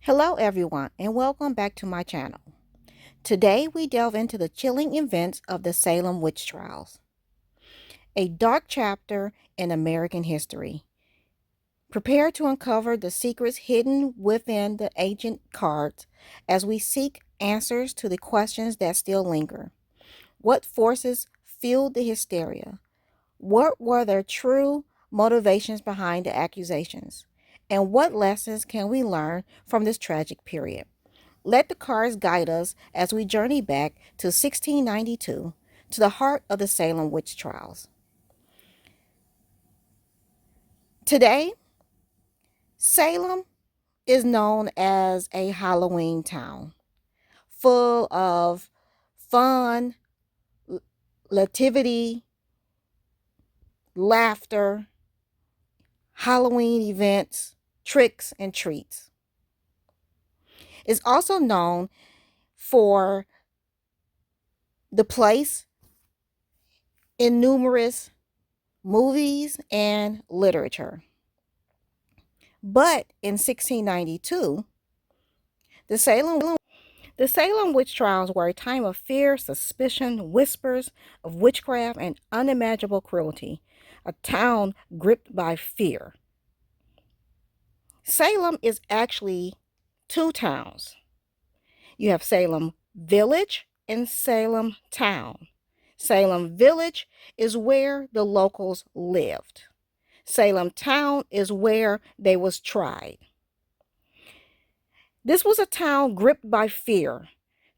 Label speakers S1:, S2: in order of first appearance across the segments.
S1: Hello everyone and welcome back to my channel. Today we delve into the chilling events of the Salem Witch Trials, a dark chapter in American history. Prepare to uncover the secrets hidden within the ancient cards as we seek answers to the questions that still linger. What forces fueled the hysteria? What were their true motivations behind the accusations? And what lessons can we learn from this tragic period? Let the cards guide us as we journey back to 1692, to the heart of the Salem witch trials. Today, Salem is known as a Halloween town, full of fun, nativity, laughter, Halloween events, tricks, and treats. It's also known for the place in numerous movies and literature. But in 1692, the Salem witch trials were a time of fear, suspicion, whispers of witchcraft, and unimaginable cruelty, a town gripped by fear. Salem is actually two towns. You have Salem Village and Salem Town. Salem Village is where the locals lived. Salem Town is where they was tried. This was a town gripped by fear.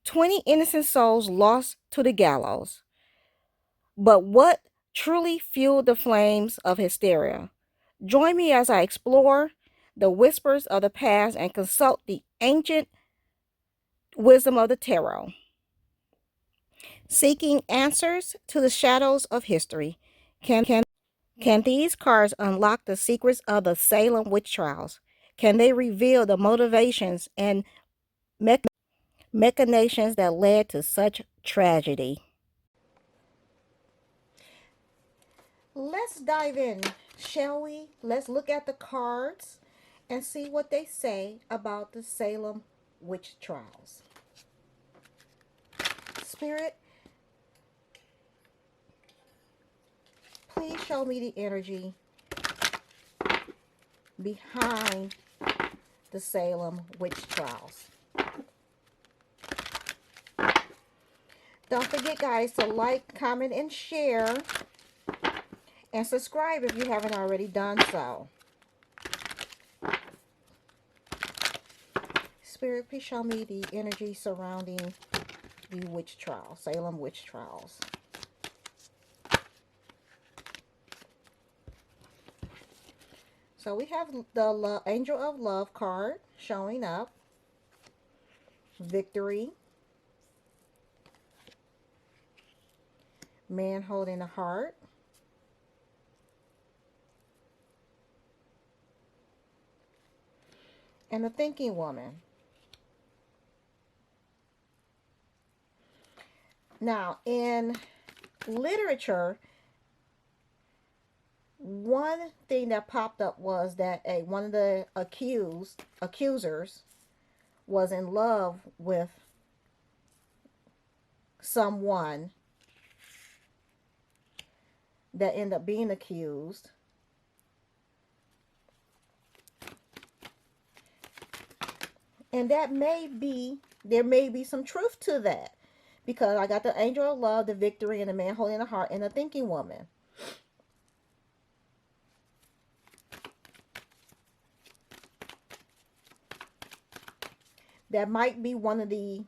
S1: 20 innocent souls lost to the gallows. But what truly fueled the flames of hysteria? Join me as I explore the whispers of the past and consult the ancient wisdom of the tarot. Seeking answers to the shadows of history, can these cards unlock the secrets of the Salem witch trials? Can they reveal the motivations and machinations that led to such tragedy? Let's dive in, shall we? Let's look at the cards and see what they say about the Salem witch trials. Spirit, please show me the energy behind the Salem witch trials. Don't forget, guys, to like, comment, and share, and subscribe if you haven't already done so. Spirit, please show me the energy surrounding the witch trial, Salem witch trials. So we have the Angel of Love card showing up. Victory. Man holding a heart. And the Thinking Woman. Now, in literature, one thing that popped up was that one of the accusers was in love with someone that ended up being accused. And that there may be some truth to that. Because I got the Angel of Love, the Victory, and the Man holding the heart, and the Thinking Woman. That might be one of the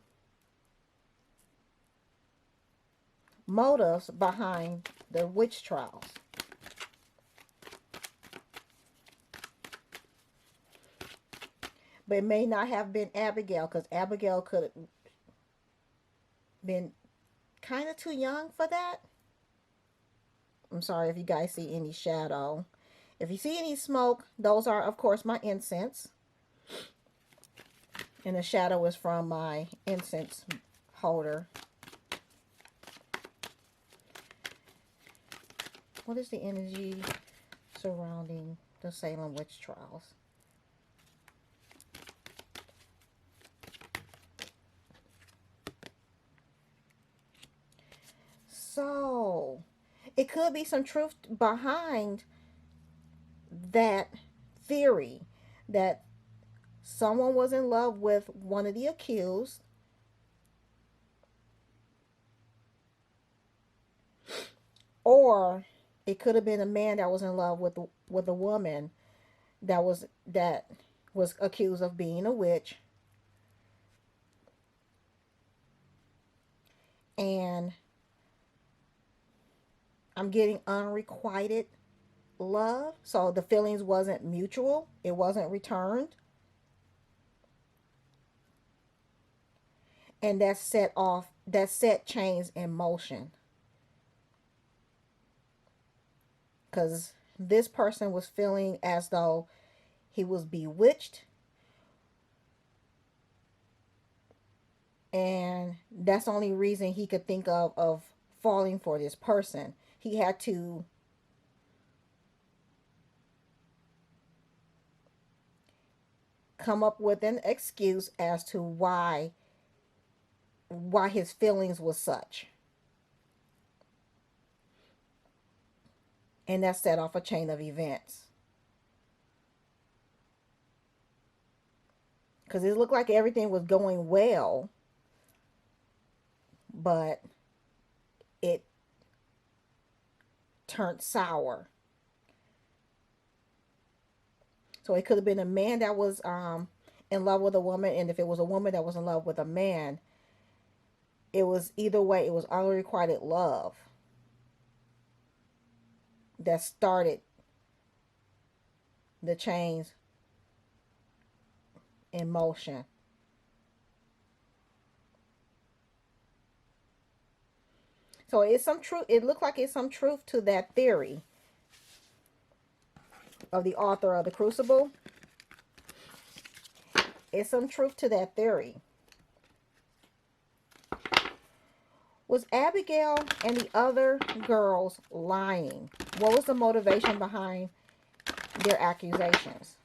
S1: motives behind the witch trials. But it may not have been Abigail, because Abigail could have been kind of too young for that. I'm sorry if you guys see any shadow. If you see any smoke, those are, of course, my incense. And the shadow is from my incense holder. What is the energy surrounding the Salem witch trials? It could be some truth behind that theory that someone was in love with one of the accused, or it could have been a man that was in love with a woman that was accused of being a witch, and I'm getting unrequited love. So the feelings wasn't mutual. It wasn't returned. And that set chains in motion. Because this person was feeling as though he was bewitched. And that's the only reason he could think of falling for this person. He had to come up with an excuse as to why his feelings was such. And that set off a chain of events. Because it looked like everything was going well, but it turned sour. So it could have been a man that was in love with a woman, and if it was a woman that was in love with a man, it was either way, it was unrequited love that started the chains in motion. So it's some truth. It looked like it's some truth to that theory of the author of the Crucible. It's some truth to that theory. Was Abigail and the other girls lying? What was the motivation behind their accusations?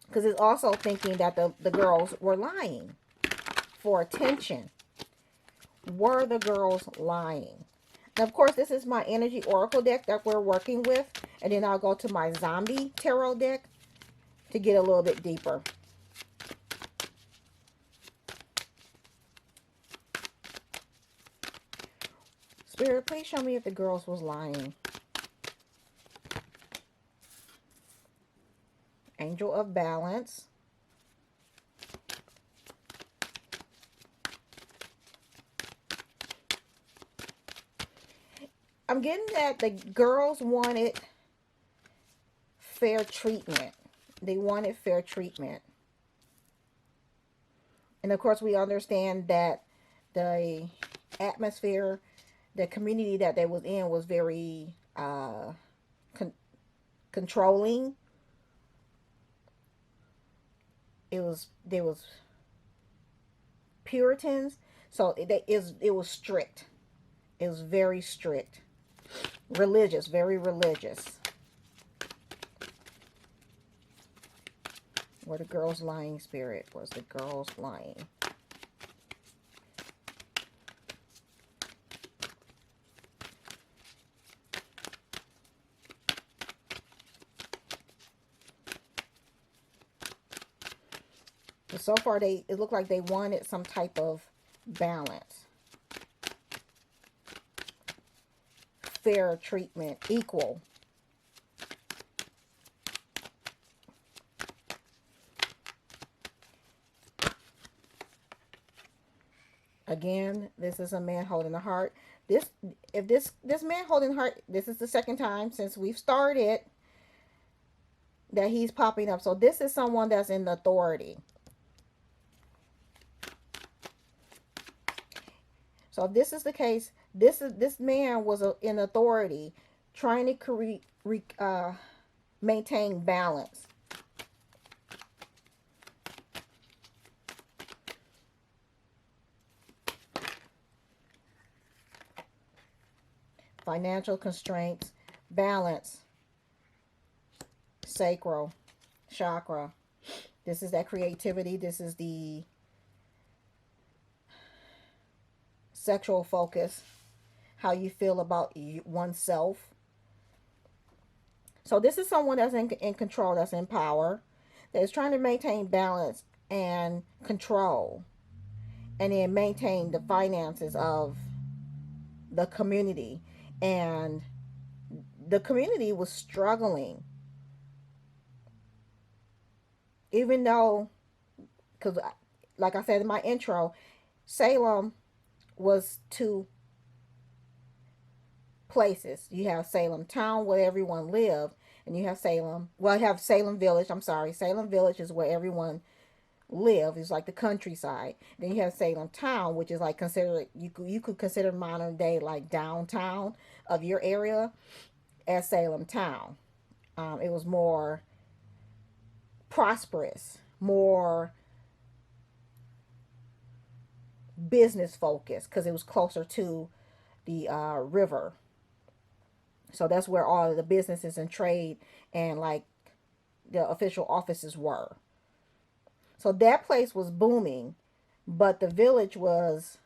S1: Because it's also thinking that the girls were lying for attention. Were the girls lying? Now, of course, this is my energy oracle deck that we're working with. And then I'll go to my zombie tarot deck to get a little bit deeper. Spirit, please show me if the girls was lying. Angel of Balance. I'm getting that the girls wanted fair treatment. They wanted fair treatment. And of course, we understand that the atmosphere, the community that they was in was very controlling. There was Puritans, so it was strict. It was very strict, religious, very religious. Were the girls lying, Spirit? Was the girls lying? But so far, it looked like they wanted some type of balance. Fair treatment, equal. Again, this is a man holding a heart. This man holding a heart, this is the second time since we've started that he's popping up. So this is someone that's in authority. So if this is the case, this man was in authority, trying to maintain balance. Financial constraints, balance, sacral chakra. This is that creativity. This is the sexual focus. how you feel about oneself. So this is someone that's in control, that's in power, that is trying to maintain balance and control, and then maintain the finances of the community. And the community was struggling, even though, because like I said in my intro, Salem was two places. You have Salem town where everyone lived, and you have Salem, well, you have Salem village. I'm sorry, Salem village is where everyone lived. It's like the countryside. Then you have Salem town, which is like considered, you could consider modern day like downtown of your area as Salem town. It was more prosperous, more business focused, because it was closer to the river. So that's where all of the businesses and trade and like the official offices were. So that place was booming, but the village was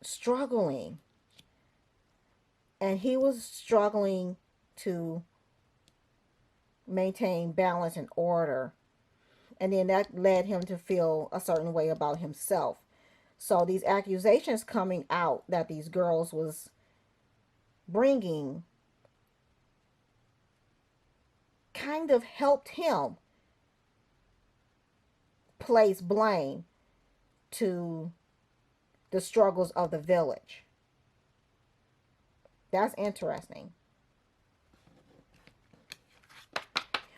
S1: struggling, and he was struggling to maintain balance and order. And then that led him to feel a certain way about himself. So these accusations coming out that these girls was bringing kind of helped him place blame to the struggles of the village. That's interesting.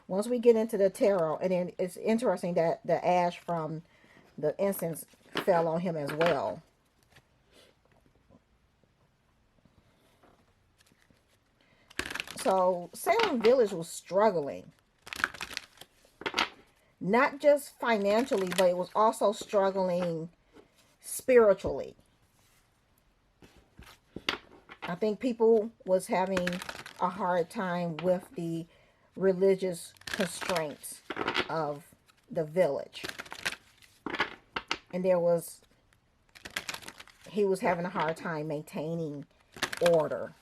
S1: Once we get into the tarot, and then it's interesting that the ash from the incense fell on him as well. So Salem Village was struggling, not just financially, but it was also struggling spiritually. I think people was having a hard time with the religious constraints of the village. And he was having a hard time maintaining order.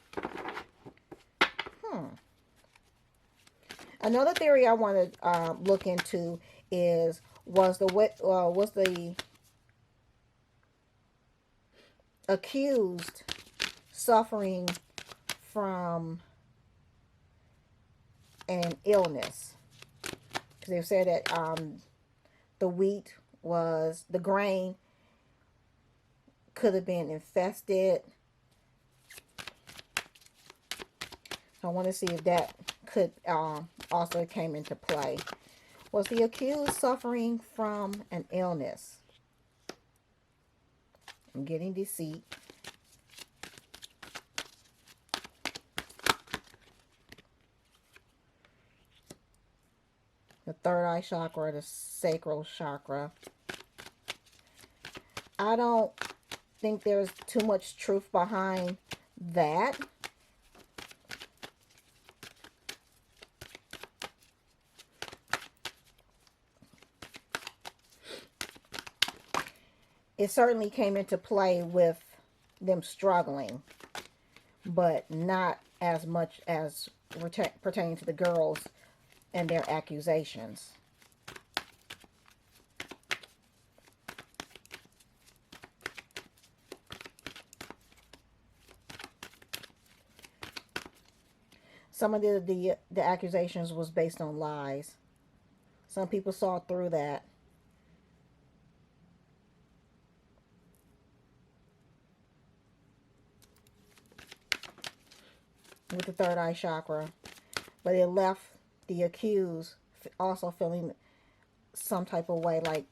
S1: Another theory I want to look into is, was the accused suffering from an illness? Because they've said that the grain could have been infested. So I want to see if that could also came into play. Was the accused suffering from an illness? I'm getting deceit. The third eye chakra, the sacral chakra. I don't think there's too much truth behind that. It certainly came into play with them struggling, but not as much as pertaining to the girls and their accusations. Some of the accusations was based on lies. Some people saw through that. With the third eye chakra, but it left the accused also feeling some type of way, like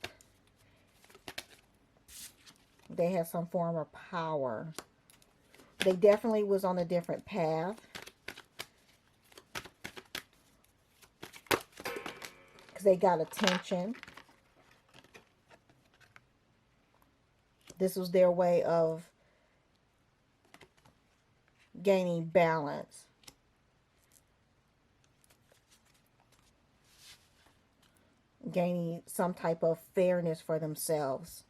S1: they had some form of power. They definitely was on a different path, because they got attention. This was their way of gaining balance. Gaining some type of fairness for themselves.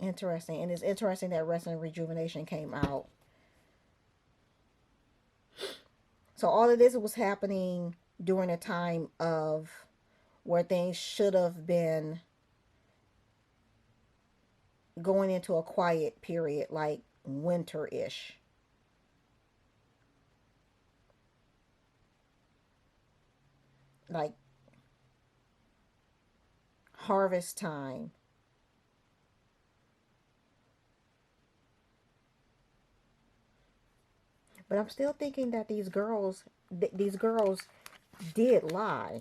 S1: Interesting. And it's interesting that Rest and Rejuvenation came out. So all of this was happening during a time of where things should have been going into a quiet period, like winter-ish. Like harvest time. But I'm still thinking that these girls did lie.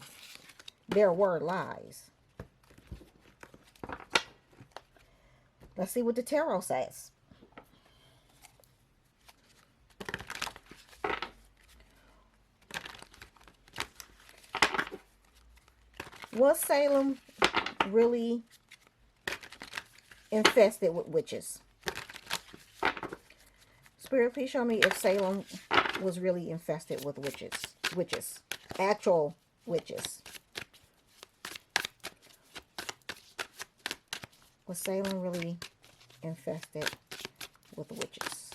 S1: There were lies. Let's see what the tarot says. Was Salem really infested with witches? Spirit, please show me if Salem was really infested with witches. Witches. Actual witches. Was Salem really infested with witches?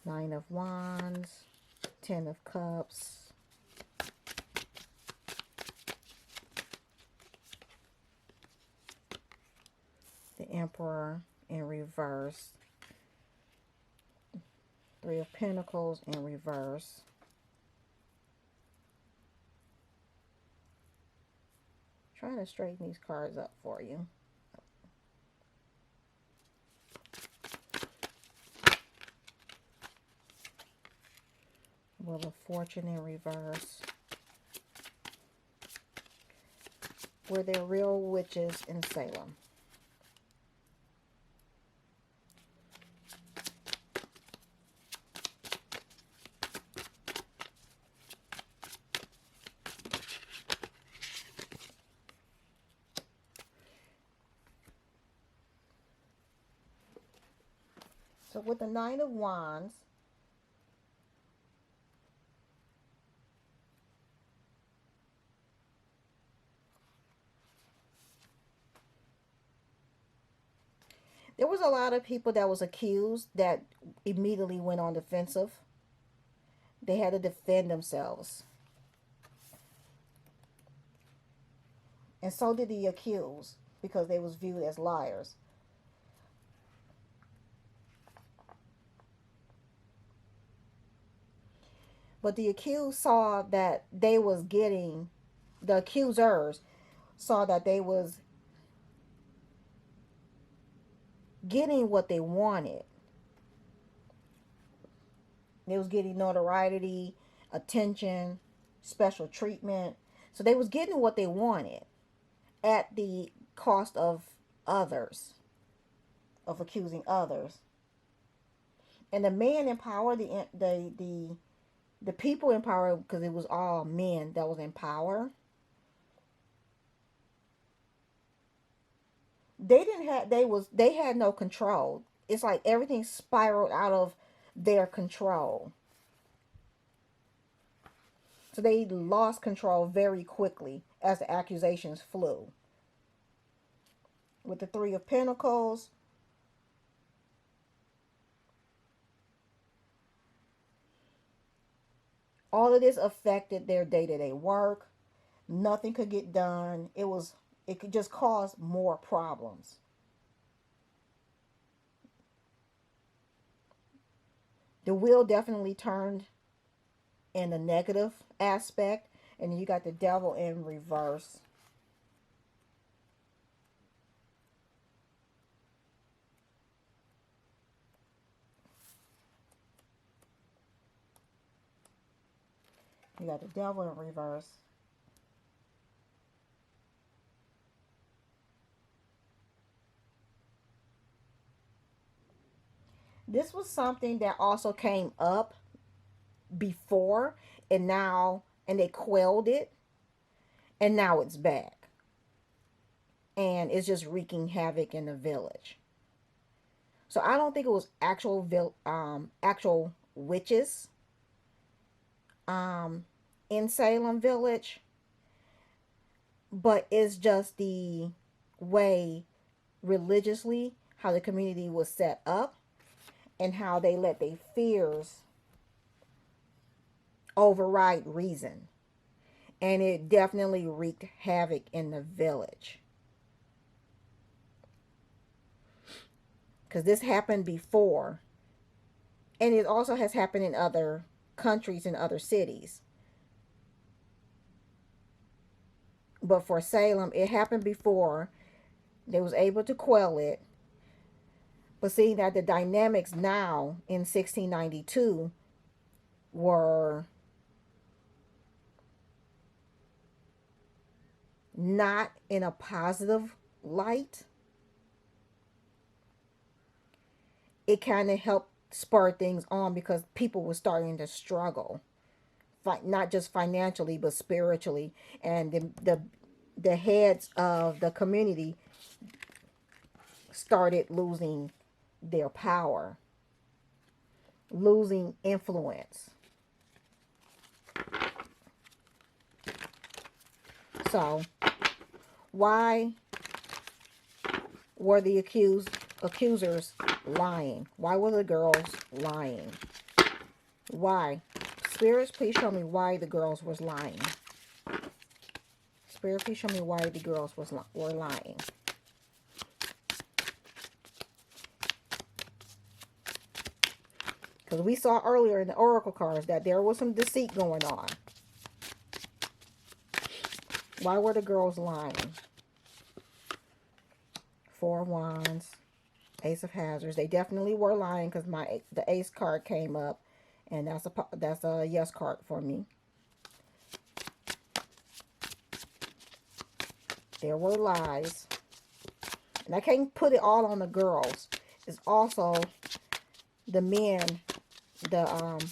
S1: Nine of Wands, Ten of Cups, the Emperor in reverse, Three of Pentacles in reverse, trying to straighten these cards up for you. Wheel of Fortune in reverse. Were there real witches in Salem? So with the Nine of Wands, there was a lot of people that was accused that immediately went on defensive. They had to defend themselves. And so did the accused, because they was viewed as liars. But the accused saw that they was getting, the accusers saw that they was getting what they wanted. They was getting notoriety, attention, special treatment. So they was getting what they wanted at the cost of others, of accusing others. And the man in power, the people in power, because it was all men that was in power, they had no control. It's like everything spiraled out of their control. So they lost control very quickly as the accusations flew. With the Three of Pentacles, all of this affected their day-to-day work. Nothing could get done. It could just cause more problems. The wheel definitely turned in a negative aspect. And then you got the Devil in reverse. You got the Devil in reverse. This was something that also came up before, and they quelled it, and now it's back. And it's just wreaking havoc in the village. So I don't think it was actual witches. um, in Salem Village, but it's just the way religiously how the community was set up and how they let their fears override reason. And it definitely wreaked havoc in the village. Because this happened before. And it also has happened in other countries and other cities. But for Salem, it happened before. They was able to quell it. But seeing that the dynamics now in 1692 were not in a positive light, it kind of helped spur things on because people were starting to struggle, not just financially but spiritually, and the heads of the community started losing their power, losing influence. So why were the accusers lying? Why were the girls lying? Why? Spirits, please show me why the girls was lying. Spirit, please show me why the girls were lying. Because we saw earlier in the oracle cards that there was some deceit going on. Why were the girls lying? Four of Wands, Ace of Hazards. They definitely were lying because the Ace card came up, and that's a yes card for me. There were lies, and I can't put it all on the girls. It's also the men, the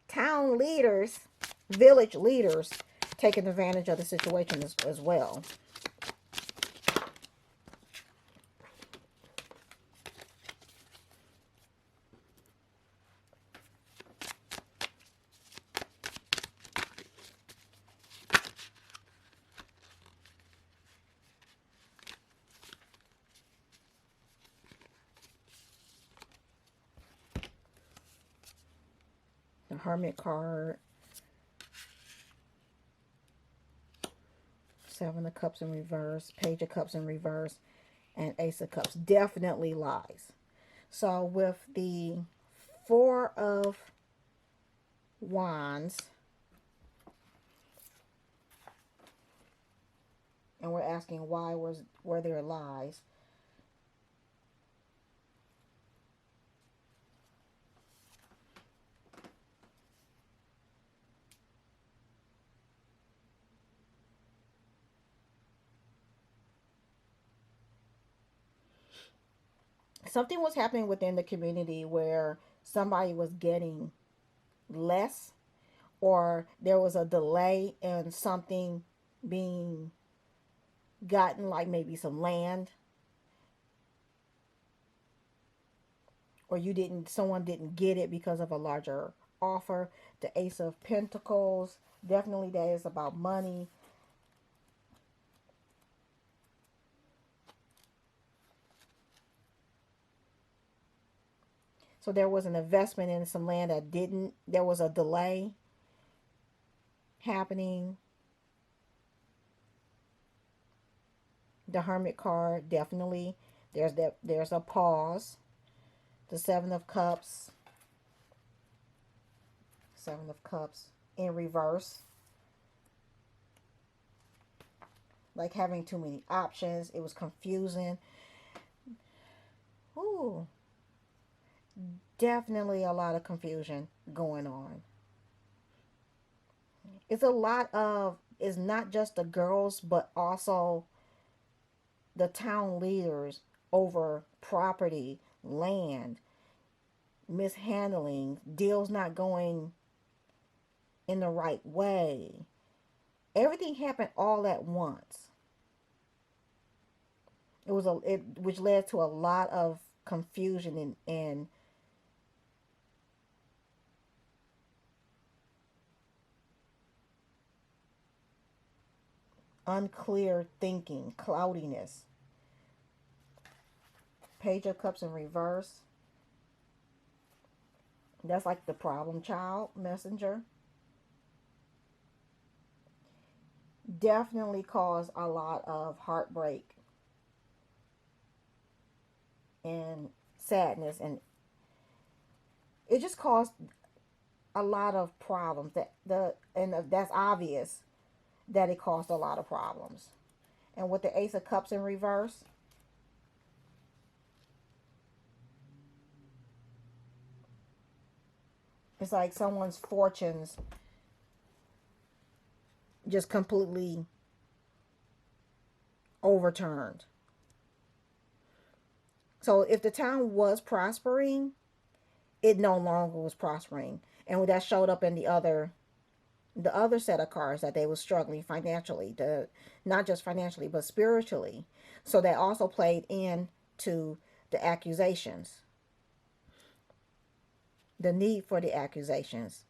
S1: town leaders, village leaders, taking advantage of the situation as well. The Hermit card, Seven of Cups in reverse, Page of Cups in reverse, and Ace of Cups. Definitely lies. So with the Four of Wands, and we're asking why were there lies. Something was happening within the community where somebody was getting less, or there was a delay in something being gotten, like maybe some land, or someone didn't get it because of a larger offer. The Ace of Pentacles, definitely that is about money. So there was an investment in some land there was a delay happening. The Hermit card, definitely there's a pause. The Seven of Cups in reverse, like having too many options. It was confusing. Ooh, definitely a lot of confusion going on. It's not just the girls, but also the town leaders over property, land, mishandling, deals not going in the right way. Everything happened all at once. Which led to a lot of confusion and unclear thinking, cloudiness. Page of Cups in reverse. That's like the problem child messenger. Definitely caused a lot of heartbreak and sadness, and it just caused a lot of problems. That's obvious that it caused a lot of problems. And with the Ace of Cups in reverse, it's like someone's fortunes just completely overturned. So if the town was prospering, it no longer was prospering. And that showed up in the other set of cards, that they were struggling financially, not just financially but spiritually. So that also played into the accusations, the need for the accusations.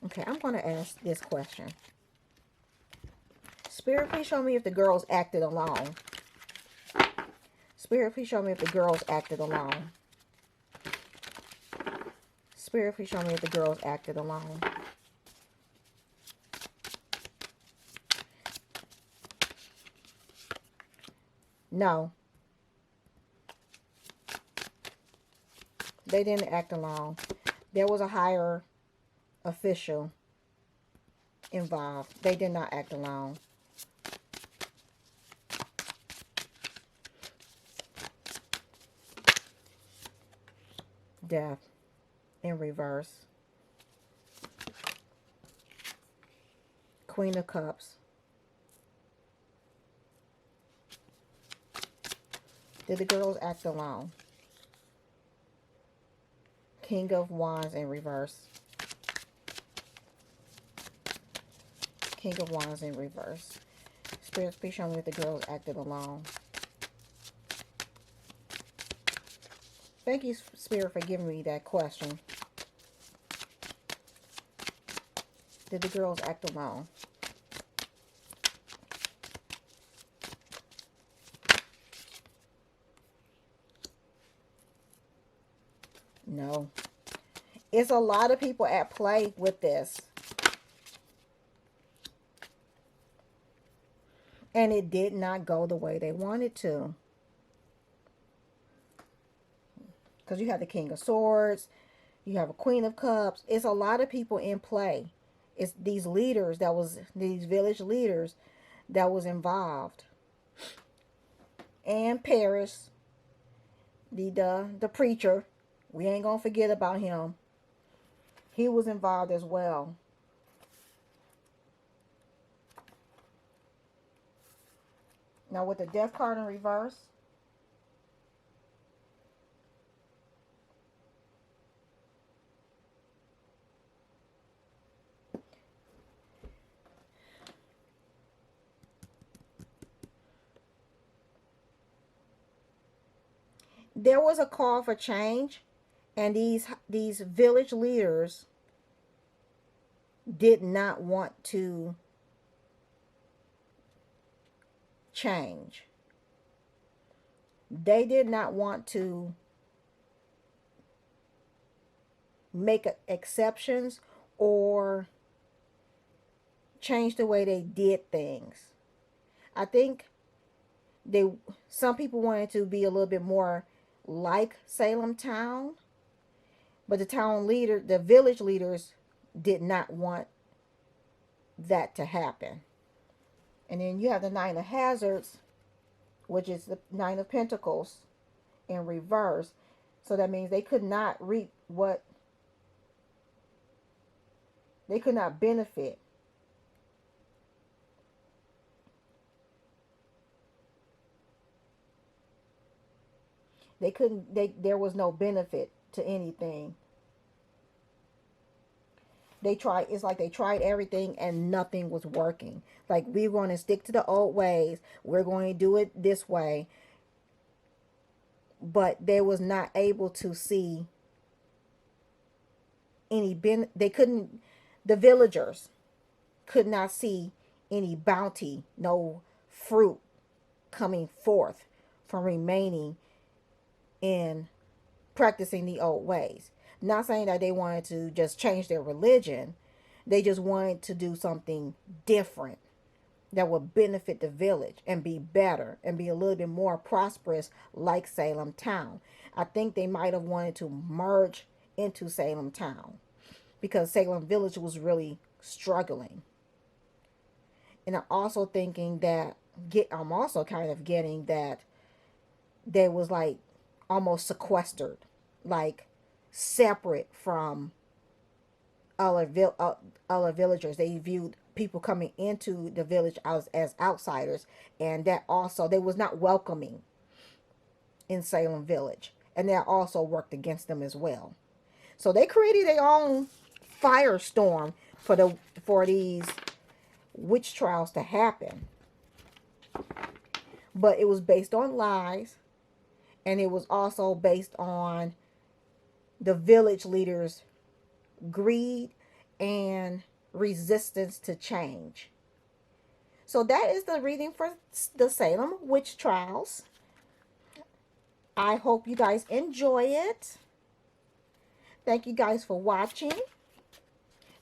S1: Okay, I'm going to ask this question. Spirit, please show me if the girls acted alone. Spirit, please show me if the girls acted alone. Spirit, please show me if the girls acted alone. No, they didn't act alone. There was a higher official involved. They did not act alone. Death in reverse. Queen of Cups. Did the girls act alone? King of Wands in reverse. King of Wands in reverse. Spirits, please show me if the girls acted alone. Thank you, Spirit, for giving me that question. Did the girls act alone? No. It's a lot of people at play with this. And it did not go the way they wanted to. Because you have the King of Swords. You have a Queen of Cups. It's a lot of people in play. It's these leaders these village leaders that was involved. And Paris, the preacher, we ain't gonna forget about him. He was involved as well. Now with the Death card in reverse, there was a call for change, and these village leaders did not want to change. They did not want to make exceptions or change the way they did things. I think some people wanted to be a little bit more like Salem town, but the village leaders did not want that to happen. And then you have the Nine of Hazards, which is the Nine of Pentacles in reverse. So that means they could not reap what they could not benefit. There was no benefit to anything. It's like they tried everything and nothing was working. Like, we're going to stick to the old ways. We're going to do it this way. But they was not able to see they couldn't The villagers could not see any bounty, no fruit coming forth from remaining in practicing the old ways. Not saying that they wanted to just change their religion, they just wanted to do something different that would benefit the village and be better and be a little bit more prosperous, like Salem town. I think they might have wanted to merge into Salem town because Salem village was really struggling. And I'm also thinking that I'm also kind of getting that they was like almost sequestered, like separate from other villagers. They viewed people coming into the village as outsiders, and that also they was not welcoming in Salem village, and that also worked against them as well. So they created their own firestorm for these witch trials to happen, but it was based on lies, and it was also based on the village leaders' greed and resistance to change. So that is the reading for the Salem witch trials. I hope you guys enjoy it. Thank you guys for watching.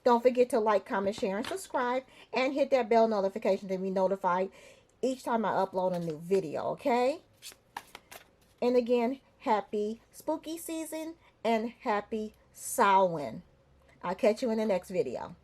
S1: Don't forget to like, comment, share, and subscribe, and hit that bell notification to be notified each time I upload a new video, okay? And again, happy spooky season and happy Samhain. I'll catch you in the next video.